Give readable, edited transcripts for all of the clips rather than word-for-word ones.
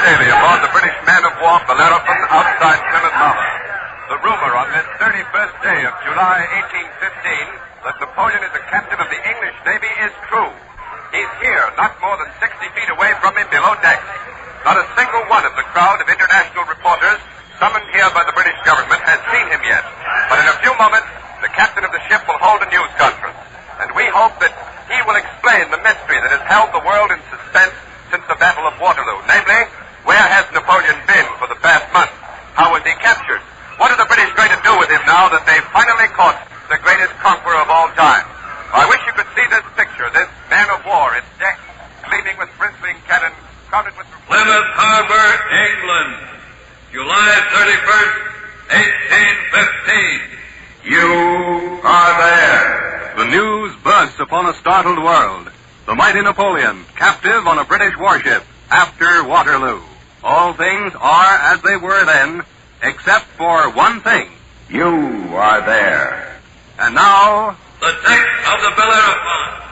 daily aboard the British man-of-war Bellerophon outside Plymouth Harbor. The rumor on this 31st day of July 1815 that Napoleon is a captain of the English Navy is true. He's here, not more than 60 feet away from me below decks. Not a single one of the crowd of international reporters summoned here by the British government has seen him yet. But in a few moments, the captain of the ship will hold a news conference. And we hope that he will explain the mystery that has held the world in suspense since the Battle of Waterloo. Namely, where has Napoleon been for the past month? How was he captured? What are the British going to do with him now that they've finally caught the greatest conqueror of all time? I wish you could see this picture, this man of war, its decks gleaming with bristling cannon, crowded with... Plymouth Harbor, England, July 31st, 1815. You are there. The news bursts upon a startled world. The mighty Napoleon, captive on a British warship after Waterloo. All things are as they were then, except for one thing. You are there. And now... The text of the Bellerophon,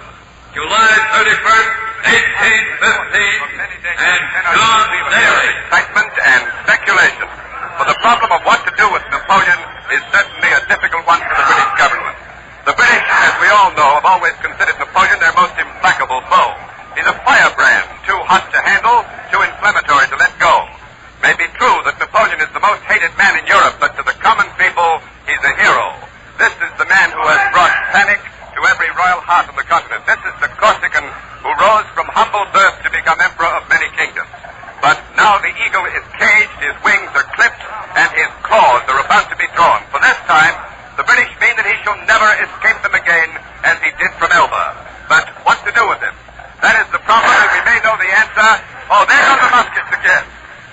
July 31st, 1815, and John Daly. Excitement and speculation. For the problem of what to do with Napoleon is certainly a difficult one for the British government. The British, as we all know, have always considered Napoleon their most implacable foe. He's a firebrand, too hot to handle, too inflammatory to let go. It may be true that Napoleon is the most hated man in Europe, but to the common people, he's a hero. This is the man who has brought panic to every royal heart on the continent. This is the Corsican who rose from humble birth to become emperor of many kingdoms. But now the eagle is caged, his wings are clipped, and his claws are about to be drawn. For this time, the British mean that he shall never escape them again, as he did from Elba. But what to do with him? That is the problem, and we may know the answer. Oh, there go the muskets again.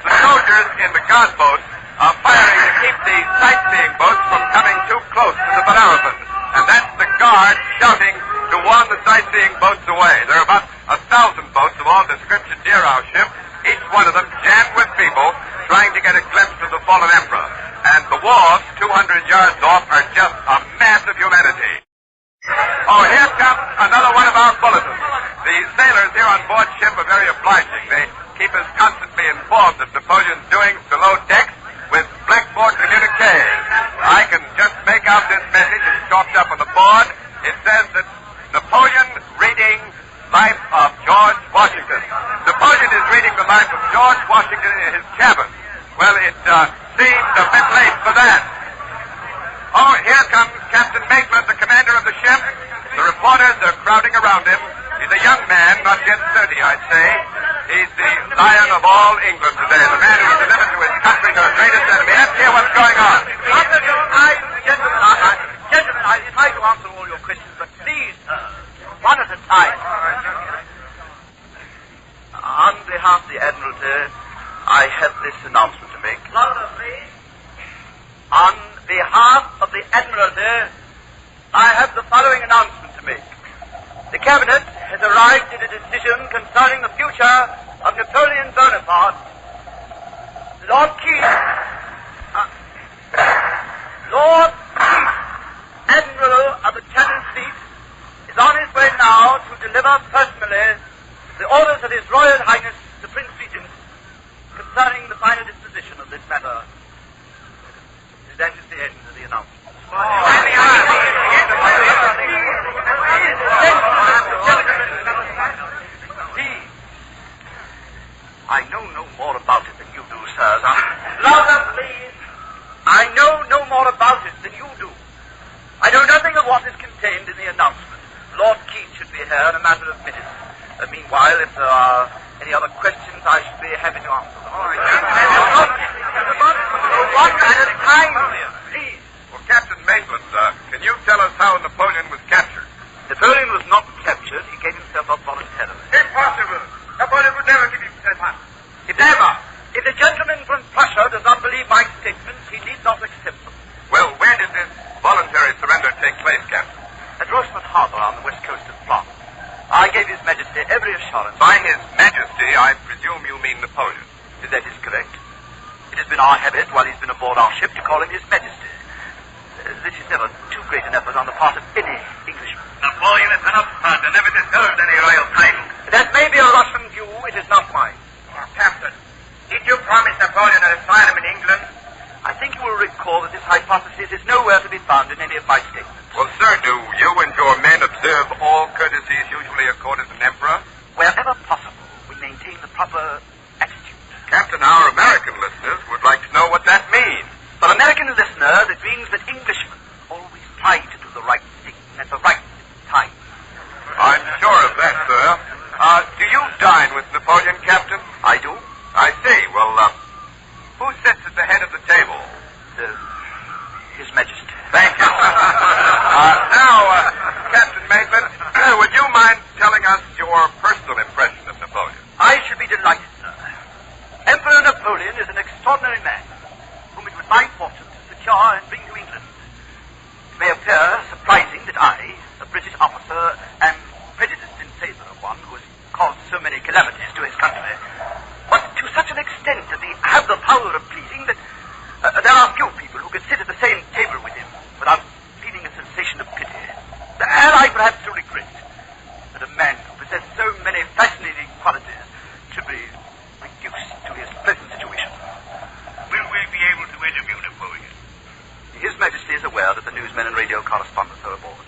The soldiers in the guard boats are firing to keep the sightseeing boats from coming too close to the Bellerophon. And that's the guard shouting to warn the sightseeing boats away. There are about 1,000 boats of all descriptions near our ship, each one of them jammed with people trying to get a glimpse of the fallen emperor. And the wharves, 200 yards off, are just a mass of humanity. Oh, here comes another one of our bulletins. The sailors here on board ship are very obliging. They keep us constantly informed of Napoleon's doings below decks with blackboard communiques. I can just make out this message. It's chalked up on the board. It says that Napoleon reading Life of George Washington. Napoleon is reading the life of George Washington in his cabin. Well, it seemed a bit late for that. Oh, here comes Captain Maitland, the commander of the ship. The reporters are crowding around him. He's a young man, not yet 30, I'd say. He's the lion of all England today, the man who delivered to his country her greatest enemy. Let's hear what's going on. Gentlemen, I'll try to answer all your questions, but please, one at a time. On behalf of the Admiralty, I have this announcement to make. Louder, please. On behalf of the Admiralty, I have the following announcement to make. The Cabinet has arrived at a decision concerning the future of Napoleon Bonaparte. Lord Keith, Admiral of the Channel Fleet, is on his way now to deliver personally the orders of His Royal Highness the Prince Regent concerning the final disposition of this matter. That is the end of the announcement. Please. I know no more about it than you do, sirs. Louder, please. I know no more about it than you do. I know nothing of what is contained in the announcement. Lord Keith should be here in a matter of minutes. Meanwhile, if there are any other questions, I should be happy to answer them. All right. One at a time, please. Well, Captain Maitland, can you tell us how Napoleon was captured? Napoleon was not captured. He gave himself up voluntarily. Impossible. Napoleon would never give himself up. Never. If the gentleman from Prussia does not believe my statements, he need not accept them. Well, where did this voluntary surrender take place, Captain? At Rochefort Harbor on the west coast of France. I gave His Majesty every assurance. By His Majesty, I presume you mean Napoleon. That is correct. It has been our habit, while he's been aboard our ship, to call him His Majesty. This is never too great an effort on the part of any Englishman. Napoleon is an upstart and never deserved any royal title. That may be a Russian view. It is not mine. Captain, you promise Napoleon an asylum in England? I think you will recall that this hypothesis is nowhere to be found in any of my statements. Well, sir, do you and your men observe all courtesies usually accorded an emperor? Wherever possible, we maintain the proper attitude. Captain, our American listeners would like to know what that means. For American listeners, it means that Englishmen always try to do the right thing at the right time. I'm sure of that, sir. Do you dine with Napoleon, Captain? I do. I see. Well, who sits at the head of the table? His Majesty. Thank you. Now, Captain Maitland, would you mind telling us your personal impression of Napoleon? I should be delighted, sir. Emperor Napoleon is an extraordinary man, whom it was my fortune to secure and bring to England. It may appear surprising that I, a British officer, am prejudiced in favor of one who has caused so many calamities to his country, but to such an extent that they have the power of pleasing that there are few people who can sit at the same table with him without feeling a sensation of pity. And I perhaps to regret that a man who possessed so many fascinating qualities should be reduced to his present situation. Will we be able to interview Napoleon? His Majesty is aware that the newsmen and radio correspondents are aboard.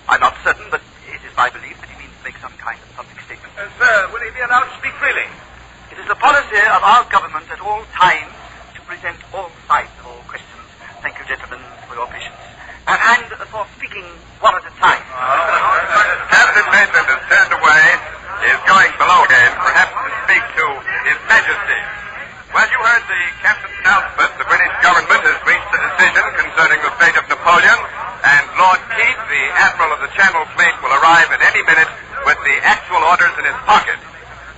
I'm not certain, but it is my belief that he means to make some kind of public statement. Sir, will he be allowed to speak freely? It is the policy of our government at all times to present all sides of all questions. Thank you, gentlemen, for your patience. And for speaking one at a time. Captain Maitland has turned away, is going below again, perhaps to speak to His Majesty. Well, you heard the captain's announcement. The British government has reached a decision concerning the fate of Napoleon, and Lord Keith, the Admiral of the Channel Fleet, will arrive at any minute with the actual orders in his pocket.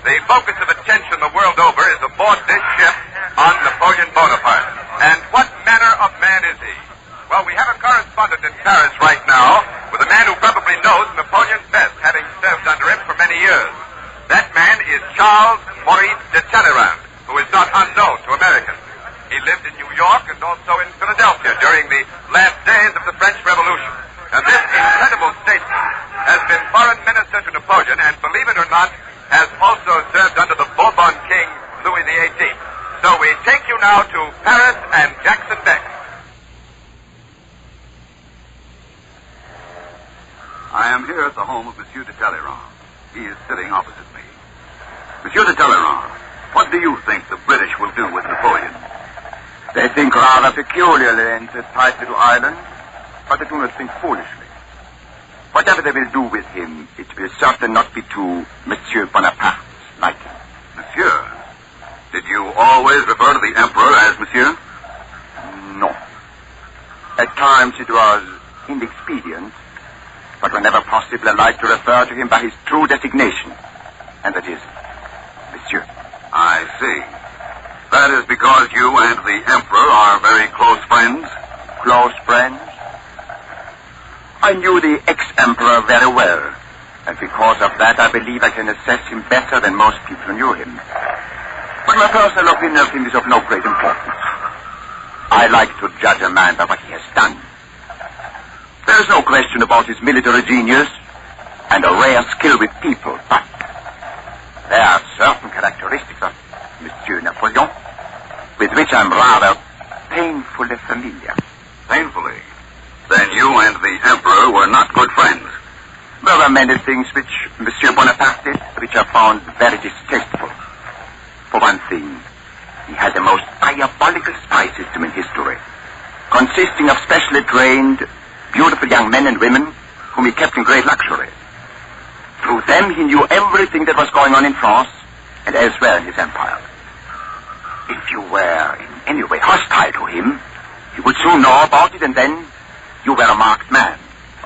The focus of attention the world over is aboard this ship on Napoleon Bonaparte. And what manner of man is he? Well, we have a correspondent in Paris right now with a man who probably knows Napoleon best, having served under him for many years. That man is Charles Maurice de Talleyrand, who is not unknown to Americans. He lived in New York and also in Philadelphia during the last days of the French Revolution. And this incredible statesman has been foreign minister to Napoleon and, believe it or not, has also served under the Bourbon King, Louis XVIII. So we take you now to Paris and Jackson Beck. I am here at the home of Monsieur de Talleyrand. He is sitting opposite me. Monsieur de Talleyrand, what do you think the British will do with Napoleon? They think rather peculiarly in this tight little island, but they do not think foolishly. Whatever they will do with him, it will certainly not be to Monsieur Bonaparte's liking. Monsieur? Did you always refer to the Emperor as Monsieur? No. At times it was inexpedient, but whenever possible I like to refer to him by his true designation, and that is Monsieur. I see. That is because you and the Emperor are very close friends? Close friends? I knew the ex-emperor very well, and because of that I believe I can assess him better than most people knew him. But my personal opinion of him is of no great importance. I like to judge a man by what he has done. There is no question about his military genius and a rare skill with people, but there are certain characteristics of Monsieur Napoleon with which I'm rather painfully familiar. Painfully? Then you and the Emperor were not good friends. There were many things which Monsieur Bonaparte did which I found very distasteful. For one thing, he had the most diabolical spy system in history, consisting of specially trained, beautiful young men and women whom he kept in great luxury. Through them he knew everything that was going on in France and elsewhere in his empire. If you were in any way hostile to him, he would soon know about it, and then you were a marked man.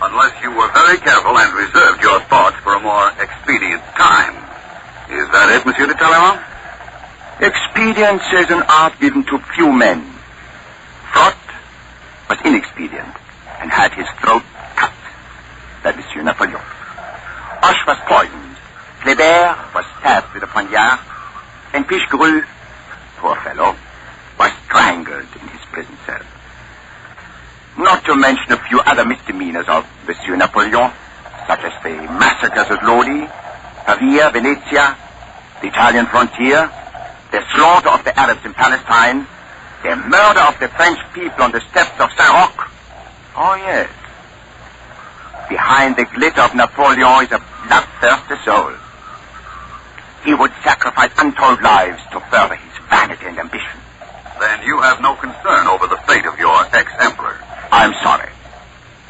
Unless you were very careful and reserved your thoughts for a more expedient time. Is that it, Monsieur de Talleyrand? Expedience is an art given to few men. Frot was inexpedient and had his throat cut. That Monsieur Napoleon. Hoche was poisoned. Kléber was stabbed with a poignard. And Pichegru, poor fellow, was strangled in his prison cell. Not to mention a few other misdemeanors of Monsieur Napoleon, such as the massacres at Lodi, Pavia, Venezia, the Italian frontier, the slaughter of the Arabs in Palestine, the murder of the French people on the steppes of Saint-Roch. Oh, yes. Behind the glitter of Napoleon is a bloodthirsty soul. He would sacrifice untold lives to further his vanity and ambition. Then you have no concern over the fate of your ex-emperor. I'm sorry,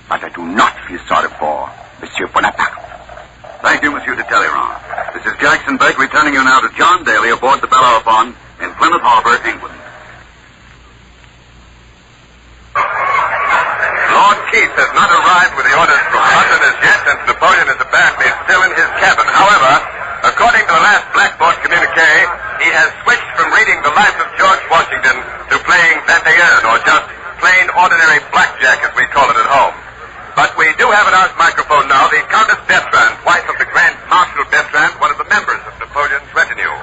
but I do not feel sorry for Monsieur Bonaparte. Thank you, Monsieur de Talleyrand. This is Jackson Beck returning you now to John Daly aboard the Bellerophon in Plymouth Harbor, England. Lord Keith has not arrived with the orders from London as yet, since Napoleon is apparently still in his cabin. However, according to the last Blackboard communique, he has switched from reading the life of George Washington to playing 21, or just plain ordinary blackjack, as we call it at home. But we do have at our microphone now the Countess Bertrand, wife of the Grand Marshal Bertrand, one of the members of Napoleon's retinue.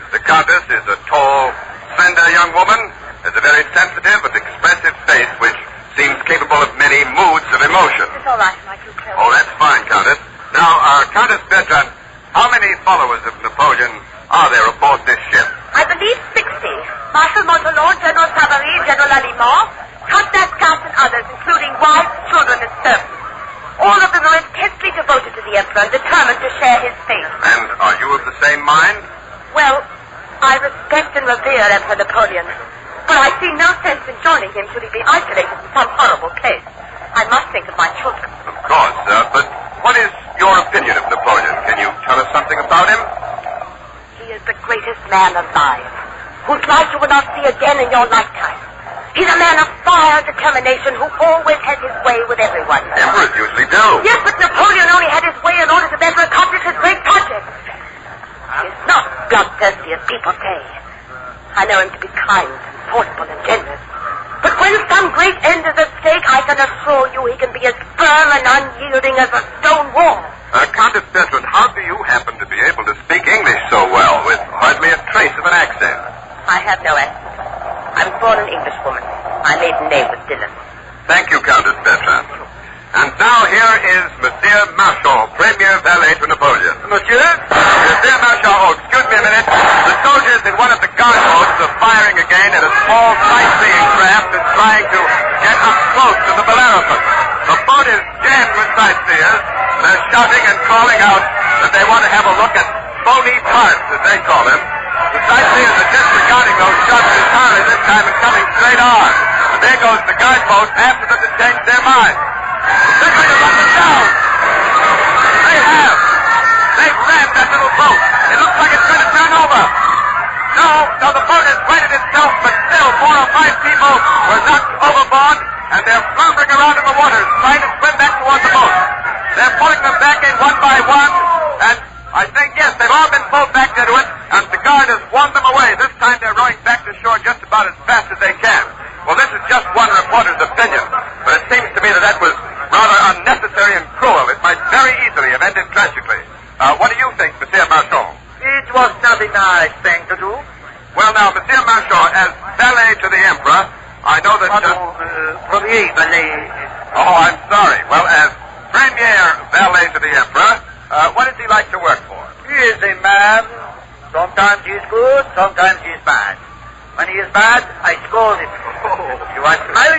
The Countess is a tall, slender young woman, has a very sensitive and expressive face which seems capable of many moods of emotion. It's all right, Michael. Oh, that's fine, Countess. Now, Countess Bertrand, how many followers of Napoleon are there aboard this ship? I believe 60. Marshal Montalon, General Savary, General Aliment, Count and others, including wives, children, and servants. All of them are intensely devoted to the Emperor and determined to share his fate. And are you of the same mind? Well, I respect and revere Emperor Napoleon, but I see no sense in joining him should he be isolated in some horrible case. I must think of my children. Of course, but what is your opinion of Napoleon? Can you tell us something about him? He is the greatest man alive, whose like you will not see again in your lifetime. He's a man of fire and determination who always has his way with everyone. Emperors usually do. Yes, but Napoleon only had his way in order to better accomplish his great project. He is not bloodthirsty as people say. I know him to be kind, forceful, and generous. But when some great end is at stake, I can assure you he can be as firm and unyielding as a stone wall. Countess Bertrand, how do you happen to be able to speak English so well with hardly a trace of an accent? I have no accent. I was born an Englishwoman. My maiden name was Dillon. Thank you, Countess Bertrand. And now here is Monsieur Marchand, Premier Valet to Napoleon. Monsieur? Monsieur Marchand, oh, excuse me a minute. The soldiers in one of the guard boats are firing again at a small sightseeing craft that's trying to get up close to the Bellerophon. The boat is jammed with sightseers. They're shouting and calling out that they want to have a look at phony parts, as they call them. The sightseers are disregarding those shots entirely this time and coming straight on. And there goes the guard boat after them to change their mind. They're going to run them down. They have. They've rammed that little boat. It looks like it's going to turn over. No, the boat has righted itself, but still 4 or 5 people were knocked overboard, and they're floundering around in the waters, trying to swim back toward the boat. They're pulling them back in one by one, and I think, yes, they've all been pulled back into it, and the guard has won them away. This time they're rowing back to shore just about as fast as they can. Well, this is just one reporter's opinion, but it seems to me that was rather unnecessary and cruel. It might very easily have ended tragically. What do you think, Monsieur Marchand? It was not a nice thing to do. Well, now, Monsieur Marchand, as valet to the Emperor, I know that... Premier valet. Oh, I'm sorry. Well, as Premier valet to the Emperor, what does he like to work for? He is a man. Sometimes he is good, sometimes he is bad. When he is bad, I scold him. You want to know?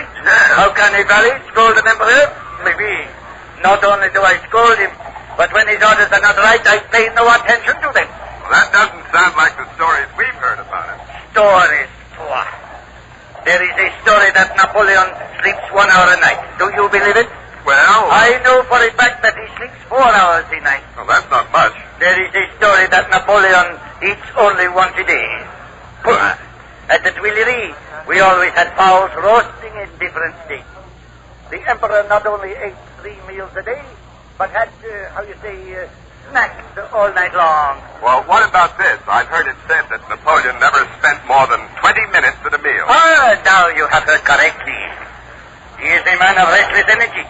How can a valet scold an emperor? Maybe. Not only do I scold him, but when his orders are not right, I pay no attention to them. Well, that doesn't sound like the stories we've heard about him. Stories. What? There is a story that Napoleon sleeps 1 hour a night. Do you believe it? Well... I know for a fact that he sleeps 4 hours a night. Well, that's not much. There is a story that Napoleon eats only once a day. At the Tuileries, we always had fowls roasting in different states. The Emperor not only ate 3 meals a day, but had, snacks all night long. Well, what about this? I've heard it said that Napoleon never spent more than 20 minutes at a meal. Now you have heard correctly. He is a man of restless energy.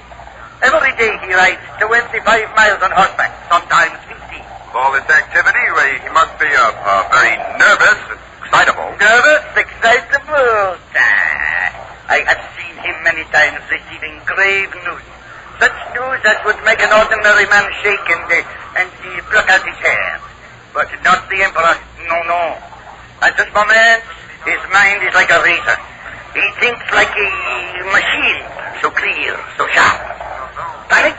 Every day he rides 25 miles on horseback, sometimes 50. With all this activity, he must be very nervous and excitable. Nervous, excitable. I have seen him many times receiving grave news. Such news as would make an ordinary man shake and pluck out his hair. But not the Emperor. No. At this moment, his mind is like a razor. He thinks like a machine, so clear, so sharp. Panic?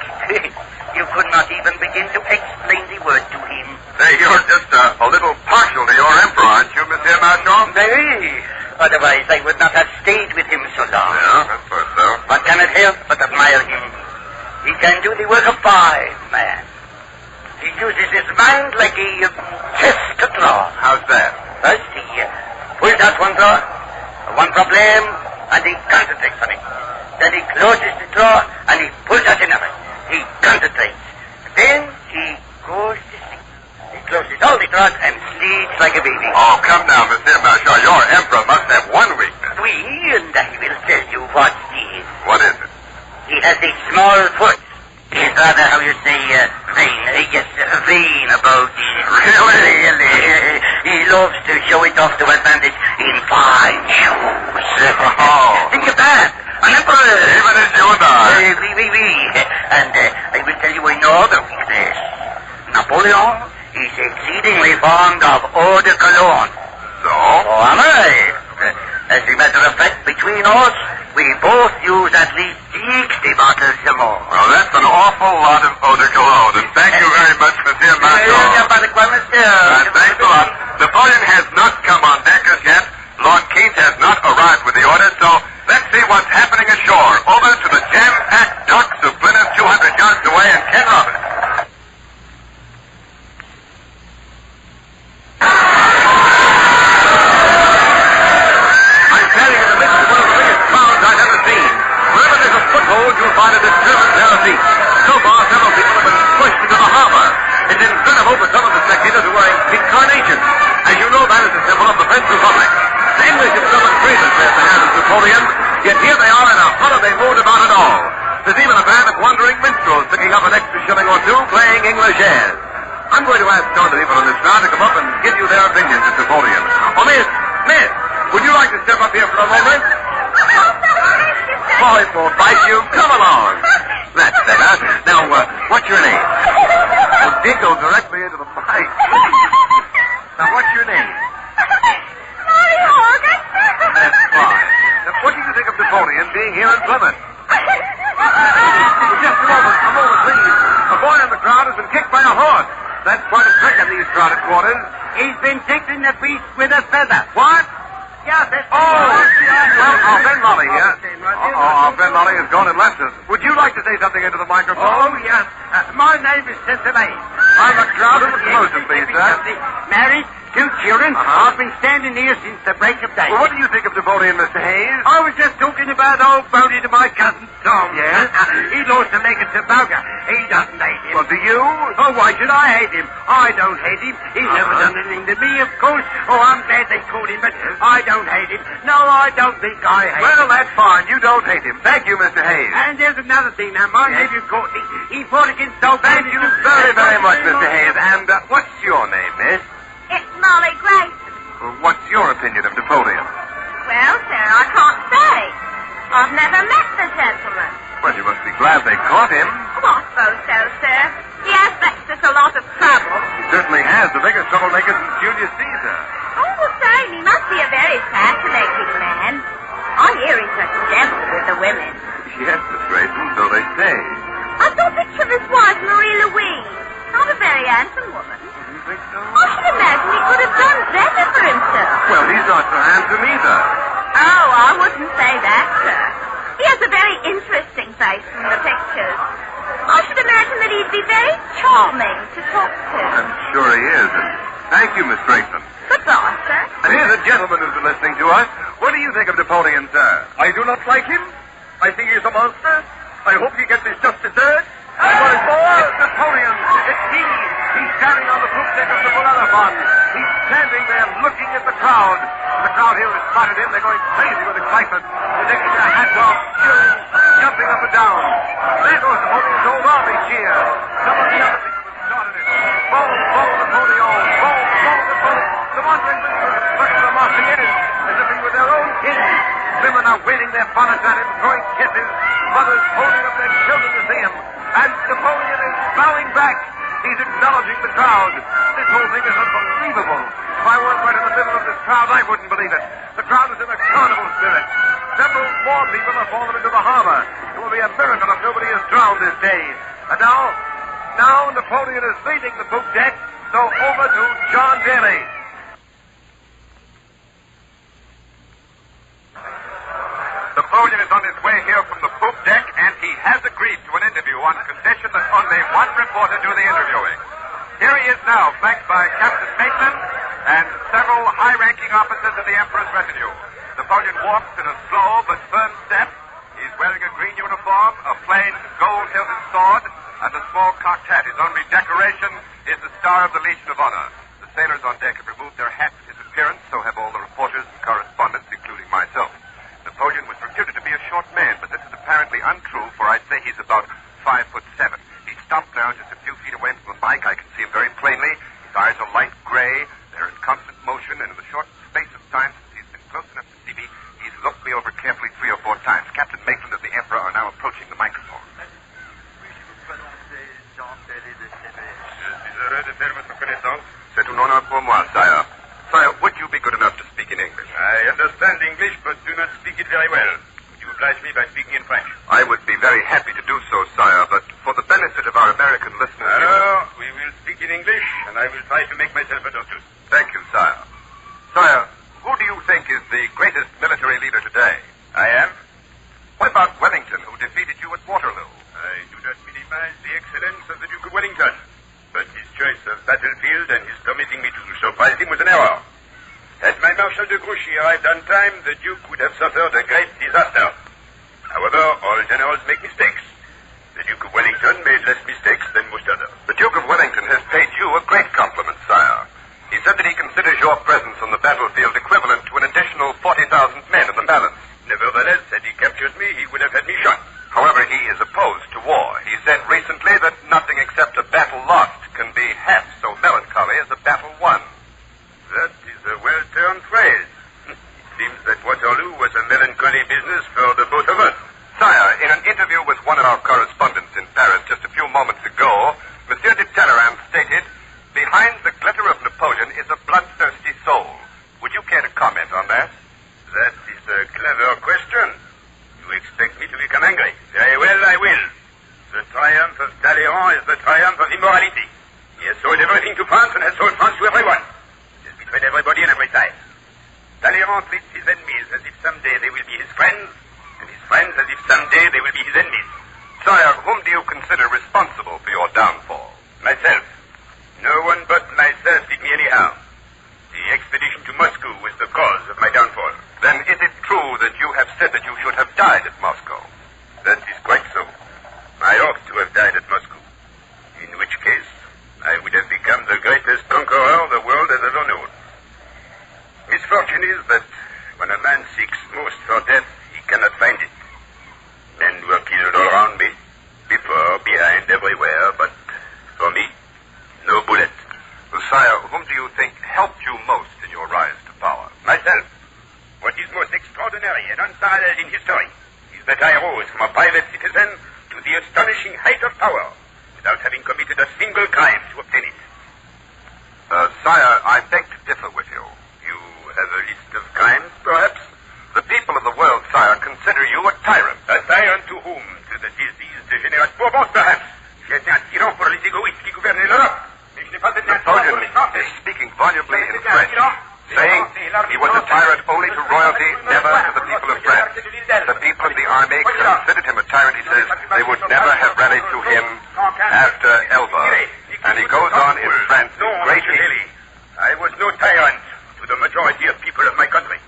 You could not even begin to explain the word to him. Say, you're just a little partial to your emperor, aren't you, Monsieur Marchand? Very. Otherwise, I would not have stayed with him so long. Yeah, I suppose so. One cannot help but admire him. He can do the work of 5 men. He uses his mind like a chess to draw. How's that? First, he pulls out one drawer, one problem, and he concentrates on it. Then he closes the drawer, and he pulls out another. He concentrates. Then he goes to sleep. He closes all the drawers and sleeps like a baby. Oh, come now, Monsieur Marchand. Your emperor must have one weakness. Oui, and I will tell you what it is. What is it? He has a small foot. He's rather, how you say, vain. Yes, vain about it. Really? He loves to show it off to advantage in fine shoes. Oh. Think of that. An emperor. Even as you and I. Oui. And I will tell you another weakness. Napoleon is exceedingly fond of eau de cologne. So? So am I. As a matter of fact, between us, we both use at least 60 bottles or more. Well, that's an awful lot of eau de cologne, and thank you very much, Monsieur Marchand. Thanks a lot. Napoleon has not come on deck as yet. Lord Keith has not arrived with the orders, so let's see what's happening ashore. Over to the jam-packed docks of Plymouth, 200 yards away, and Ken Roberts. I'm standing in the midst of one of the biggest crowds I've ever seen. Wherever there's a foothold, you'll find a disturbance there of feet. So far, several people have been pushed into the harbor. It's incredible for some of the spectators who are wearing pink carnations. As you know, that is a symbol of the French Republic. The English have suffered grievously at the hands of Napoleon, yet here they are in a holiday mood about it all. There's even a band of wandering minstrels picking up an extra shilling or two, playing English airs. I'm going to ask some of the people in this crowd to come up and give you their opinions of Napoleon. Oh, Miss, would you like to step up here for a moment? Boy, for fight you, come along. That's better. Now, what's your name? Well, Dingle directly into the mic. Now, what's your name? Mary Horgan. That's fine. Now, what do you think of Napoleon being here in Plymouth? Just a moment, please. A boy in the crowd has been kicked by a horse. That's quite a trick in these crowded quarters. He's been kicked in the feet with a feather. What? Yes, it's... Oh, well, our friend Molly here. Our friend Molly has gone and left us. Would you like to say something into the microphone? Oh, yes. My name is Cincinnati. I'm a crowd of explosion, please, sir. Married, 2 children. I've been standing here since the break of day. Well, what do you think of Napoleon, Mr. Hayes? I was just talking about old Bodie to my cousin Tom. Yes? He lost a leg at Trafalgar. He doesn't hate him. Well, do you? Oh, why should I hate him? I don't hate him. He's never done anything to me, of course. Oh, I'm glad they caught him, but I don't hate him. No, I don't think I hate him. Well, that's fine. You don't hate him. Thank you, Mr. Hayes. And there's another thing now. My nephew Courtney, he fought against so Thank you very, very much, Mr. Hayes. And what's your name, miss? It's Molly Grayson. Well, what's your opinion of Napoleon? Well, sir, I can't say. I've never met the gentleman. Well, you must be glad they caught him. Oh, I suppose so, sir. He has fetched us a lot of trouble. He certainly has. The biggest troublemaker since Julius Caesar. All the same, he must be a very fascinating man. I hear he's a gentle with the women. Yes, Miss Grayson, so they say. I saw a picture of his wife, Marie Louise. Not a very handsome woman. You think so? I should imagine he could have done better for himself. Well, he's not so handsome either. Oh, I wouldn't say that, sir. He has a very interesting face from the pictures. I should imagine that he'd be very charming to talk to. I'm sure he is. And thank you, Miss Grayson. Goodbye, sir. And here's a gentleman who's been listening to us. What do you think of Napoleon, sir? I do not like him. I think he's a monster. I hope he gets his just desserts. It's Napoleon. It's he. He's standing on the poop deck of the Bellerophon. He's standing there looking at the crowd. The crowd here has spotted him. They're going crazy with excitement. They're taking their hats off, cheering, jumping up and down. There goes Napoleon's old army cheer. Some of the other people have started it. Boom, boom, Napoleon. Boom, boom, Napoleon. The wandering minstrels are marching in as if he were their own king. Women are waving their bonnets at him, throwing kisses. Mothers holding up their children to see him. And Napoleon is bowing back. He's acknowledging the crowd. This whole thing is unbelievable. If I weren't right in the middle of this crowd, I wouldn't believe it. The crowd is in a carnival spirit. Several more people have fallen into the harbor. It will be a miracle if nobody is drowned this day. And now Napoleon is leaving the poop deck, so over to John Daly. Napoleon is on his way here from the poop deck, and he has agreed to an interview on condition that only one reporter do the interviewing. Here he is now, flanked by Captain Maitland and several high-ranking officers of the Emperor's retinue. Napoleon walks in a slow but firm step. He's wearing a green uniform, a plain gold-hilted sword, and a small cocked hat. His only decoration is the Star of the Legion of Honor. The sailors on deck have removed their hats at his appearance, so have all the reporters and correspondents, including myself. Napoleon was reputed to be a short man, but this is apparently untrue, for I'd say he's about 5'7". He's stopped now just a few feet away from the mic. I can see him very plainly. His eyes are light gray. They're in constant motion, and in the short space of time since he's been close enough to see me, he's looked me over carefully 3 or 4 times. Captain Maitland and the Emperor are now approaching the microphone. C'est un honneur pour moi, sire. Sire, would you be good enough to speak in English? I understand English, but do not speak it very well. Would you oblige me by speaking in French? I would be very happy to do so, sire, but for the benefit of our American listeners... Alors, we will speak in English, and I will try to make myself understood. Thank you, sire. Sire, who do you think is the greatest military leader today? I am. What about Wellington, who defeated you at Waterloo? I do not minimize the excellence of the Duke of Wellington, but his choice of battlefield and his permitting me to surprise him was an error. Had my Marshal de Grouchy arrived on time, the Duke would have suffered a great disaster. However, all generals make mistakes. The Duke of Wellington made less mistakes than most others. The Duke of Wellington has paid you a great compliment, sire. He said that he considers your presence on the battlefield equivalent to an additional 40,000 men in the balance. Nevertheless, had he captured me, he would have had me shot. However, he is opposed to war. He said recently that nothing except a battle lost can be half so melancholy as a battle won. That is a well-turned phrase. It seems that Waterloo was a melancholy business for the both of us. Sire, in an interview with one of our correspondents in Paris just a few moments ago, Monsieur de Talleyrand stated, "Behind the glitter of Napoleon is a bloodthirsty soul." Would you care to comment on that? That is a clever question. You expect me to become angry? Very well, I will. The triumph of Talleyrand is the triumph of immorality. He has sold everything to France and has sold France to everyone. He has betrayed everybody and every time. Talleyrand treats his enemies as if someday they will be his friends, and his friends as if someday they will be his enemies. Sire, whom do you consider responsible for your downfall? Myself. No one but myself did me any harm. The expedition to Moscow was the cause of my downfall. Then is it true that you have said that you should have died at Moscow? That is quite so. I ought to have died at Moscow. In which case, I would have become the greatest conqueror the world has ever known. Misfortune is that when a man seeks most for death, he cannot find it. Men were killed all around me, before, behind, everywhere, but for me, no bullet. Well, sire, whom do you think helped you most in your rise to power? Myself. What is most extraordinary and unparalleled in history is that I rose from a private citizen to the astonishing height of power without having committed a single crime to obtain it. Sire, I beg to differ with you. You have a list of crimes, perhaps? The people of the world, sire, consider you a tyrant. A tyrant to whom? To the disease degenerate Bourbons, perhaps? J'étais un tyran pour les égoïstes qui gouvernaient l'Europe. Mais je n'ai pas été un tyran pour les Français. Is speaking volubly in French, saying he was a tyrant only to royalty, never to the people of France. The people of the army considered him a tyrant. He says they would never have rallied to him after Elba. And he goes on in France in great heat. I was no tyrant to the majority of people of my country.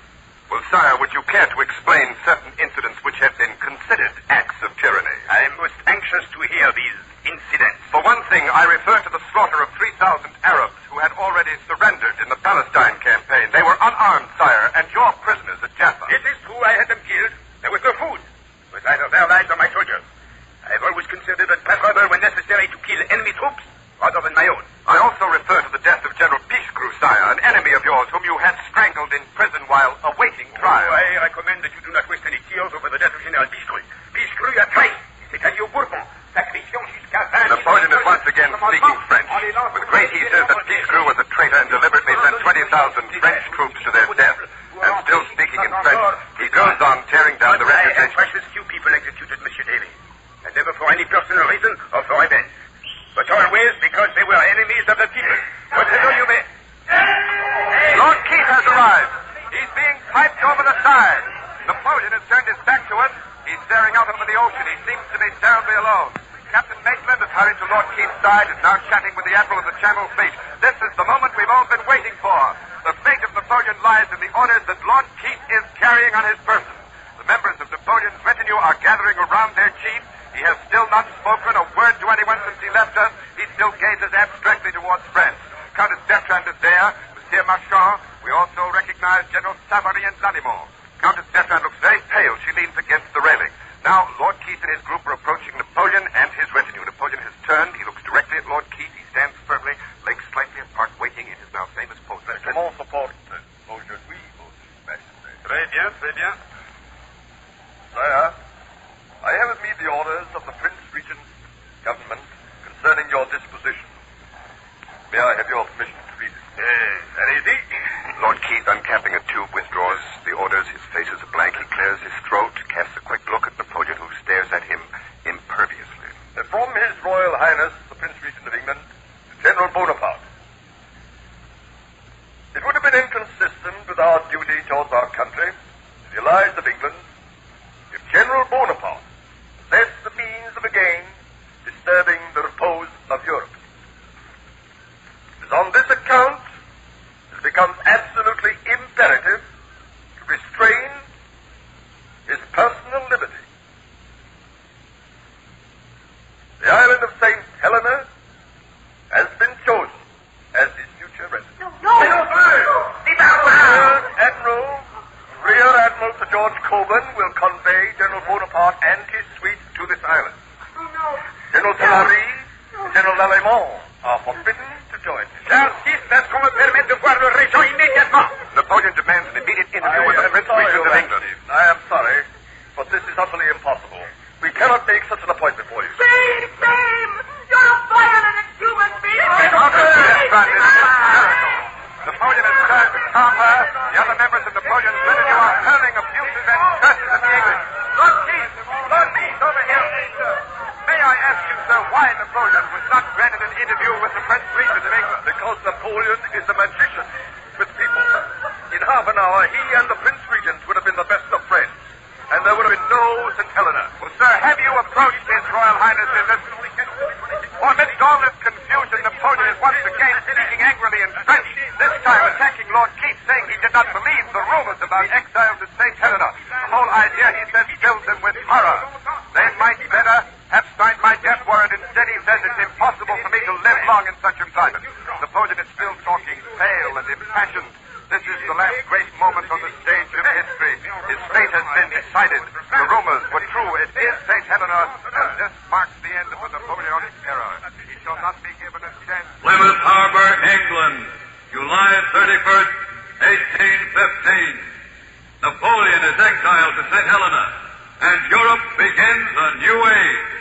Well, sire, would you care to explain certain incidents which have been considered acts of tyranny? I am most anxious to hear these incidents. For one thing, I refer to the slaughter of 3,000 Arabs who had already surrendered in the Palestine campaign. They were unarmed, sire, and your prisoners at Jaffa. It is true I had them killed. There was no food. It was either their lives or my soldiers. I have always considered it preferable when necessary to kill enemy troops rather than my own. I also refer to the death of General Pichegru, sire, an enemy of yours whom you had strangled in prison while awaiting trial. I recommend that you do not waste any tears over the death of General Pichegru. Pichegru a trahi. C'est allié aux Bourbons. Sacrifiant jusqu'à 20... Napoleon is once again speaking French. had precious few people executed, Monsieur Davy. And never for any personal reason or for revenge. But always because they were enemies of the people. Whatever you may... Lord Keith has arrived. He's being piped over the side. Napoleon has turned his back to us. He's staring out over the ocean. He seems to be terribly alone. Captain Maitland has hurried to Lord Keith's side and now chatting with the Admiral of the Channel Fleet. This is the moment we've all been waiting for. The fate of Napoleon lies in the orders that Lord Keith is carrying on his person. The members of Napoleon's retinue are gathering around their chief. He has still not spoken a word to anyone since he left us. He still gazes abstractly towards France. Countess Bertrand is there. Monsieur Marchand. We also recognize General Savary and Lanimont. Countess Bertrand looks very pale. She leans against the railing. Now, Lord Keith and his group are approaching Napoleon and his retinue. Napoleon has turned. He looks directly at Lord Keith. He stands firmly, legs slightly apart, waiting in his now famous pose. Comment se porte aujourd'hui, Votre Majesté? Très bien, très bien. Sire, I have with me the orders of the Prince Regent's government concerning your disposition. May I have your permission to read it? Allez-y. Lord Keith, uncapping a tube, withdraws the orders. His face is a blank. He clears his throat, casts a quick look at Napoleon, who stares at him imperviously. From His Royal Highness, the Prince Regent of England, to General Bonaparte. It would have been inconsistent with our duty towards our country, and the allies of England, if General Bonaparte possessed the means of again disturbing the repose of Europe. It is on this account that it becomes absolutely imperative to restrain his personal liberty. The island of St. Helena has been chosen as his future residence. Rear Admiral Sir George Cockburn will convey General Bonaparte and his suite to this island. General Savary and General Lanimont are forbidden to join him. Napoleon demands an immediate interview with the Prince Regent of England. I am sorry, but this is utterly impossible. We cannot make such an appointment for you. Shame! You're a violent and human being! Napoleon has turned to calm her. The other members of Napoleon's retinue are hurling abuses and curses at the English. Lord Keith, over here. May I ask you, sir, why Napoleon was not granted an interview with the Prince Regent of England? Because Napoleon is a magician with people. In half an hour, he and the Prince Regent would have been the best of friends. And there would have been no St. Helena. Well, sir, have you approached His Royal Highness in this? Amidst all this confusion, Napoleon is once again speaking angrily in French, this time attacking Lord Keith, saying he did not believe the rumors about exiles at St. Helena. The whole idea, he says, fills him with horror. They might better have signed my death warrant. Instead, he says it's impossible for me to live long in such employment. Napoleon is still talking, pale and impassioned. This is the last great moment on the stage of history. His fate has been decided. The rumors were true. It is St. Helena, and this marks the end of the Napoleonic era. He shall not be given a chance. Plymouth Harbor, England, July 31st, 1815. Napoleon is exiled to St. Helena, and Europe begins a new age.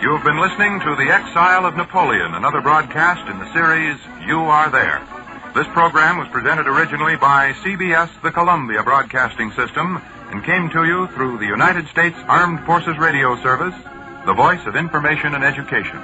You've been listening to The Exile of Napoleon, another broadcast in the series You Are There. This program was presented originally by CBS, the Columbia Broadcasting System, and came to you through the United States Armed Forces Radio Service, the voice of information and education.